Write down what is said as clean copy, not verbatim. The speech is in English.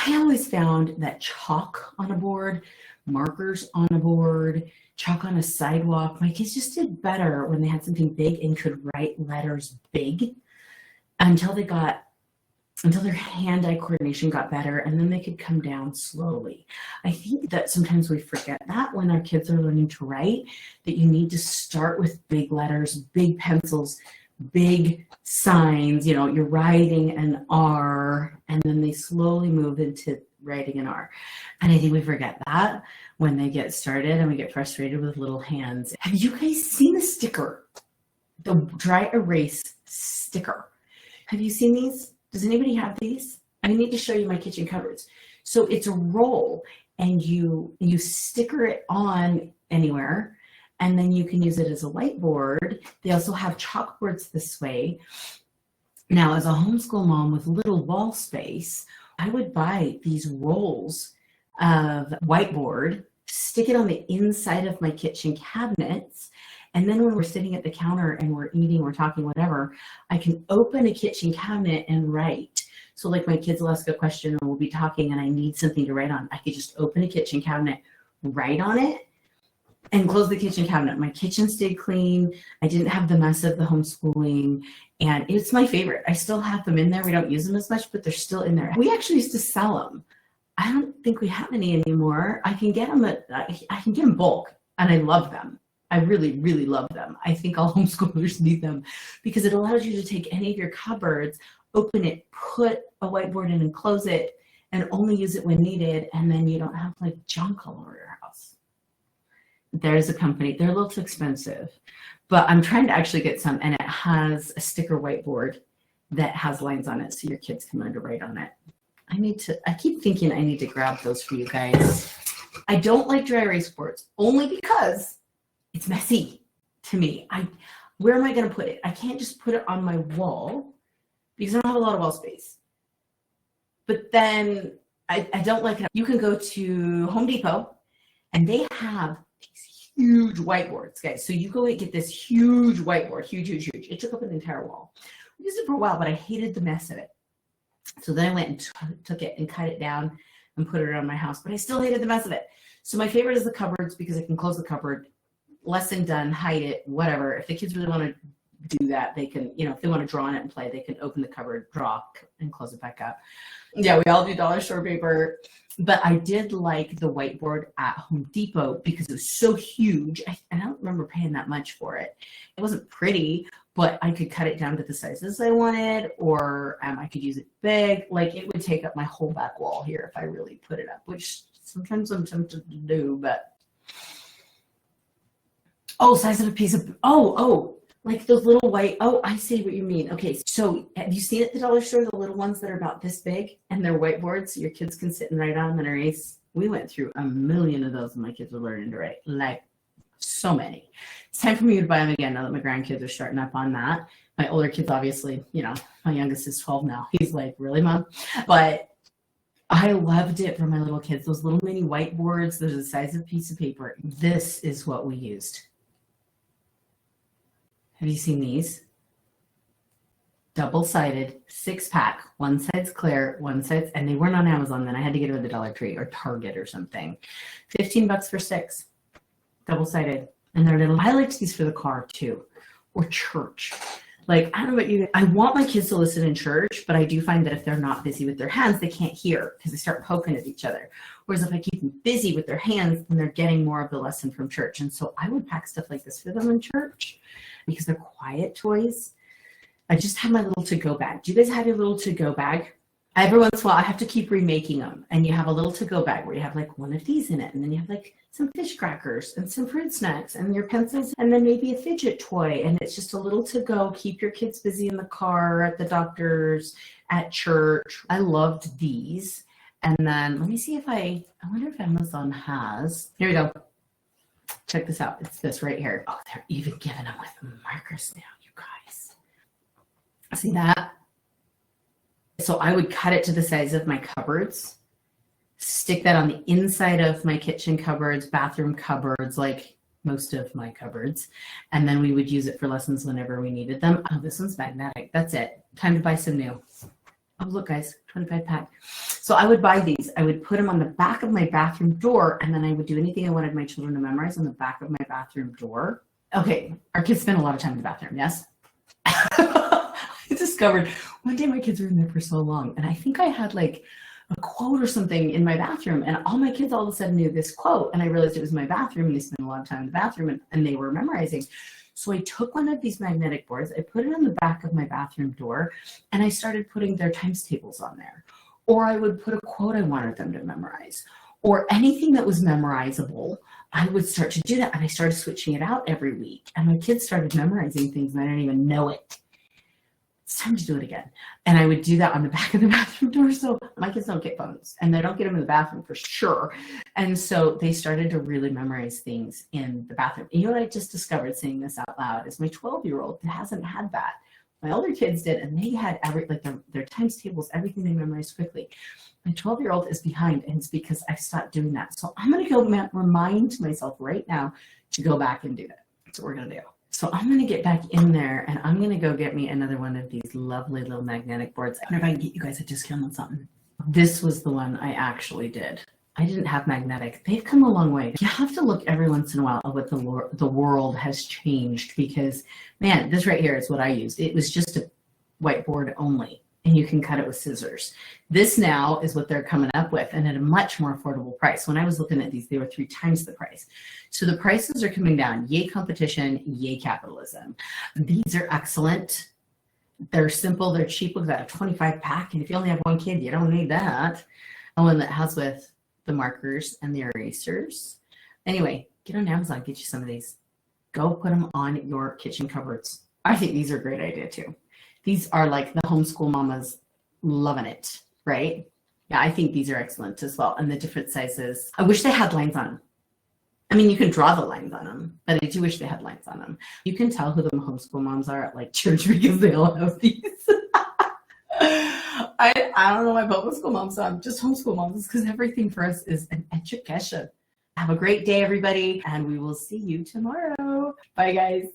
I always found that chalk on a board, markers on a board, chalk on a sidewalk, my kids just did better when they had something big and could write letters big until their hand-eye coordination got better, and then they could come down slowly. I think that sometimes we forget that when our kids are learning to write, that you need to start with big letters, big pencils, big signs. You're writing an R, and then they slowly move into writing an R. And I think we forget that when they get started and we get frustrated with little hands. Have you guys seen the sticker? The dry erase sticker. Have you seen these? Does anybody have these? I need to show you my kitchen cupboards. So it's a roll, and you sticker it on anywhere, and then you can use it as a whiteboard. They also have chalkboards this way. Now, as a homeschool mom with little wall space, I would buy these rolls of whiteboard, stick it on the inside of my kitchen cabinets, and then when we're sitting at the counter and we're eating, we're talking, whatever, I can open a kitchen cabinet and write. So like my kids will ask a question and we'll be talking and I need something to write on. I could just open a kitchen cabinet, write on it, and close the kitchen cabinet. My kitchen stayed clean. I didn't have the mess of the homeschooling, and it's my favorite. I still have them in there. We don't use them as much, but they're still in there. We actually used to sell them. I don't think we have any anymore. I can get them I can get them bulk, and I love them. I really, really love them. I think all homeschoolers need them because it allows you to take any of your cupboards, open it, put a whiteboard in and close it, and only use it when needed, and then you don't have like junk all over your house. There's a company, they're a little too expensive, but I'm trying to actually get some, and it has a sticker whiteboard that has lines on it so your kids can learn to write on it. I keep thinking I need to grab those for you guys. I don't like dry erase boards only because it's messy to me. Where am I going to put it? I can't just put it on my wall because I don't have a lot of wall space. But then I don't like it. You can go to Home Depot and they have these huge whiteboards, guys. So you go and get this huge whiteboard, huge, huge, huge. It took up an entire wall. I used it for a while, but I hated the mess of it. So then I went and took it and cut it down and put it around my house, but I still hated the mess of it. So my favorite is the cupboards because I can close the cupboard, lesson done, hide it, whatever. If the kids really want to do that, they can, if they want to draw on it and play, they can open the cupboard, draw, and close it back up. Yeah, we all do dollar store paper, but I did like the whiteboard at Home Depot because it was so huge. I don't remember paying that much for it. It wasn't pretty, but I could cut it down to the sizes I wanted, or I could use it big. Like it would take up my whole back wall here if I really put it up, which sometimes I'm tempted to do, but size of a piece of, like those little white, I see what you mean. Okay, so have you seen at the dollar store, the little ones that are about this big and they're whiteboards so your kids can sit and write on them and erase? We went through a million of those when my kids were learning to write, like so many. It's time for me to buy them again now that my grandkids are starting up on that. My older kids, obviously, my youngest is 12 now. He's like, really, Mom? But I loved it for my little kids. Those little mini whiteboards, they're the size of a piece of paper. This is what we used. Have you seen these? Double-sided, 6-pack. One side's clear, one side's, and they weren't on Amazon then. I had to get them at the Dollar Tree or Target or something. $15 for 6. Double-sided. And they're little. I liked these for the car too, or church. Like, I don't know about you. I want my kids to listen in church, but I do find that if they're not busy with their hands, they can't hear because they start poking at each other. Whereas if I keep them busy with their hands, then they're getting more of the lesson from church. And so I would pack stuff like this for them in church because they're quiet toys. I just have my little to-go bag. Do you guys have your little to-go bag? Every once in a while, I have to keep remaking them. And you have a little to-go bag where you have like one of these in it. And then you have like some fish crackers and some fruit snacks and your pencils and then maybe a fidget toy. And it's just a little to-go. Keep your kids busy in the car, at the doctor's, at church. I loved these. And then let me see if I wonder if Amazon has. Here we go. Check this out. It's this right here. Oh, they're even giving them with markers now, you guys. See that? So I would cut it to the size of my cupboards, stick that on the inside of my kitchen cupboards, bathroom cupboards, like most of my cupboards. And then we would use it for lessons whenever we needed them. Oh, this one's magnetic. That's it. Time to buy some new. Oh, look, guys, 25 pack. So I would buy these. I would put them on the back of my bathroom door, and then I would do anything I wanted my children to memorize on the back of my bathroom door. Okay, our kids spend a lot of time in the bathroom, yes? I discovered one day my kids were in there for so long, and I think I had like a quote or something in my bathroom, and all my kids all of a sudden knew this quote, and I realized it was my bathroom, and they spent a lot of time in the bathroom, and they were memorizing. So I took one of these magnetic boards, I put it on the back of my bathroom door, and I started putting their times tables on there. Or I would put a quote I wanted them to memorize, or anything that was memorizable. I would start to do that, and I started switching it out every week, and my kids started memorizing things, and I didn't even know it. It's time to do it again. And I would do that on the back of the bathroom door. So my kids don't get phones, and they don't get them in the bathroom for sure. And so they started to really memorize things in the bathroom. And you know what I just discovered saying this out loud is my 12-year-old hasn't had that. My older kids did, and they had their times tables, everything they memorized quickly. My 12-year-old is behind, and it's because I stopped doing that. So I'm going to go remind myself right now to go back and do that. That's what we're going to do. So I'm going to get back in there, and I'm going to go get me another one of these lovely little magnetic boards. I wonder if I can get you guys a discount on something. This was the one I actually did. I didn't have magnetic. They've come a long way. You have to look every once in a while at what the world has changed, because, man, this right here is what I used. It was just a whiteboard only, and you can cut it with scissors. This now is what they're coming up with, and at a much more affordable price. When I was looking at these, they were 3 times the price. So the prices are coming down. Yay competition, yay capitalism. These are excellent. They're simple, they're cheap. Look at that, a 25 pack, and if you only have one kid, you don't need that. Oh, and that has with the markers and the erasers. Anyway, get on Amazon, get you some of these. Go put them on your kitchen cupboards. I think these are a great idea too. These are like the homeschool mamas loving it, right? Yeah, I think these are excellent as well. And the different sizes. I wish they had lines on them. I mean, you can draw the lines on them, but I do wish they had lines on them. You can tell who the homeschool moms are at like church because they all have these. I don't know my public school moms, so I'm just homeschool moms, because everything for us is an education. Have a great day, everybody, and we will see you tomorrow. Bye, guys.